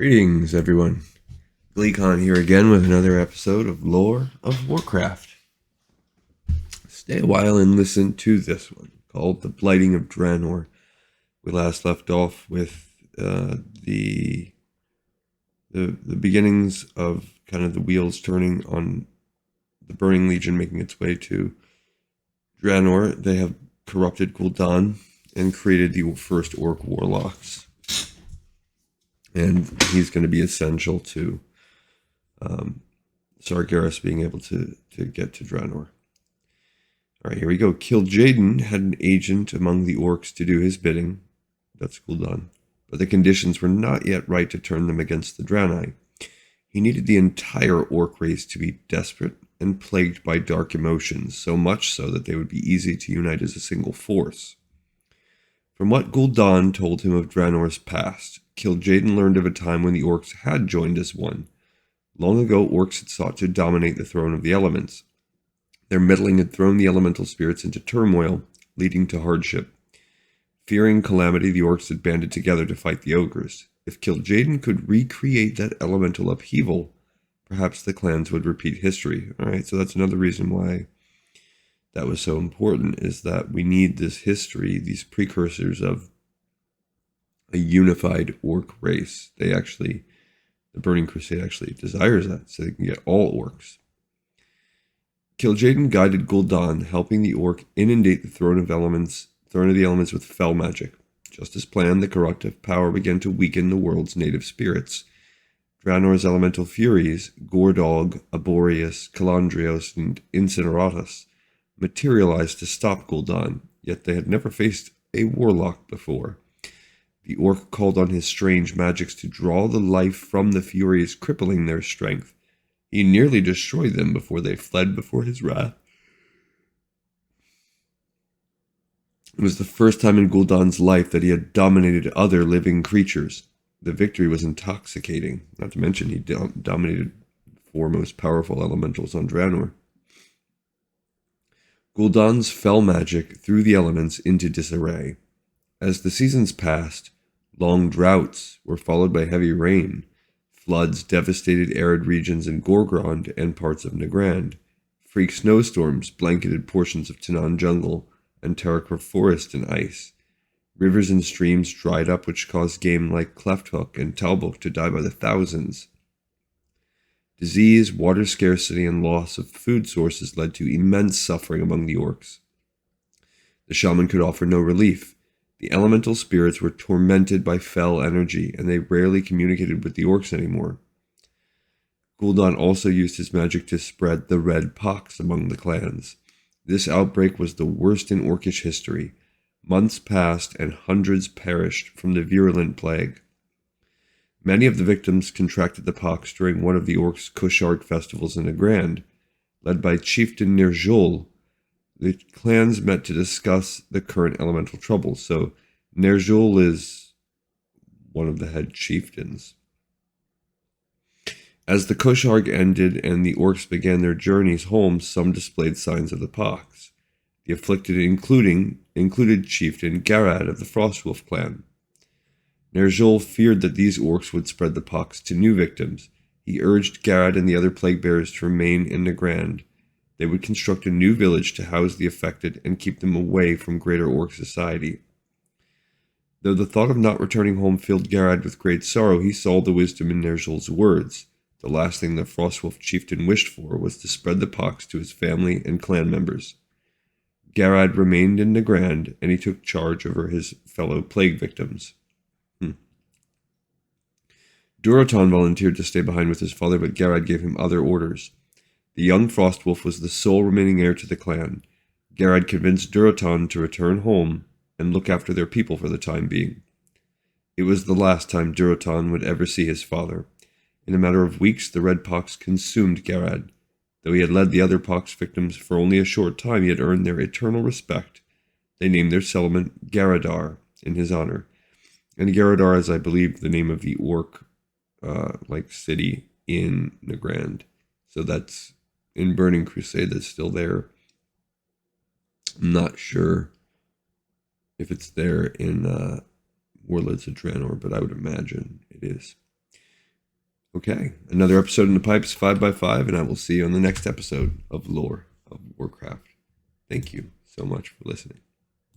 Greetings, everyone. Gul'dan here again with another episode of Lore of Warcraft. Stay a while and listen to this one, called The Blighting of Draenor. We last left off with the beginnings of kind of the wheels turning on the Burning Legion making its way to Draenor. They have corrupted Gul'dan and created the first orc warlocks. And he's going to be essential to Sargeras being able to get to Draenor. All right, here we go. Gul'dan had an agent among the orcs to do his bidding. That's Gul'dan. But the conditions were not yet right to turn them against the Draenei. He needed the entire orc race to be desperate and plagued by dark emotions, so much so that they would be easy to unite as a single force. From what Gul'dan told him of Draenor's past, Gul'dan learned of a time when the orcs had joined as one. Long ago, orcs had sought to dominate the throne of the elements. Their meddling had thrown the elemental spirits into turmoil, leading to hardship. Fearing calamity, the orcs had banded together to fight the ogres. If Gul'dan could recreate that elemental upheaval, perhaps the clans would repeat history. All right, so that's another reason why that was so important, is that we need this history, these precursors of a unified orc race. The Burning Crusade actually desires that, so they can get all orcs. Gul'dan guided Gul'dan, helping the orc inundate the throne of the elements with fell magic. Just as planned, the corruptive power began to weaken the world's native spirits. Draenor's elemental furies, Gordog, Arboreus, Calandrios, and Incineratus, materialized to stop Gul'dan, yet they had never faced a warlock before. The orc called on his strange magics to draw the life from the furies, crippling their strength. He nearly destroyed them before they fled before his wrath. It was the first time in Gul'dan's life that he had dominated other living creatures. The victory was intoxicating, not to mention he dominated the four most powerful elementals on Draenor. Gul'dan's fell magic threw the elements into disarray. As the seasons passed, long droughts were followed by heavy rain. Floods devastated arid regions in Gorgrond and parts of Nagrand. Freak snowstorms blanketed portions of Tanan jungle and Terrakor forest in ice. Rivers and streams dried up, which caused game like Clefthook and Talbuk to die by the thousands. Disease, water scarcity, and loss of food sources led to immense suffering among the orcs. The shaman could offer no relief. The elemental spirits were tormented by fell energy, and they rarely communicated with the orcs anymore. Gul'dan also used his magic to spread the red pox among the clans. This outbreak was the worst in orcish history. Months passed, and hundreds perished from the virulent plague. Many of the victims contracted the pox during one of the orcs' Kusharg festivals in Nagrand. Led by Chieftain Ner'zhul, the clans met to discuss the current elemental troubles. So Ner'zhul is one of the head chieftains. As the Kusharg ended and the orcs began their journeys home, some displayed signs of the pox. The afflicted included Chieftain Garad of the Frostwolf clan. Ner'zhul feared that these orcs would spread the pox to new victims. He urged Garad and the other plague bearers to remain in Nagrand. They would construct a new village to house the affected and keep them away from greater orc society. Though the thought of not returning home filled Garad with great sorrow, he saw the wisdom in Ner'zhul's words. The last thing the Frostwolf chieftain wished for was to spread the pox to his family and clan members. Garad remained in Nagrand, and he took charge over his fellow plague victims. Durotan volunteered to stay behind with his father, but Garad gave him other orders. The young Frostwolf was the sole remaining heir to the clan. Garad convinced Durotan to return home and look after their people for the time being. It was the last time Durotan would ever see his father. In a matter of weeks, the red pox consumed Garad. Though he had led the other pox victims for only a short time, he had earned their eternal respect. They named their settlement Garadar in his honor. And Garadar is, I believe, the name of the orc city in Nagrand. So that's in Burning Crusade, that's still there. I'm not sure if it's there in Warlords of Draenor, but I would imagine it is. Okay, another episode in the pipes, 5x5, and I will see you on the next episode of Lore of Warcraft. Thank you so much for listening.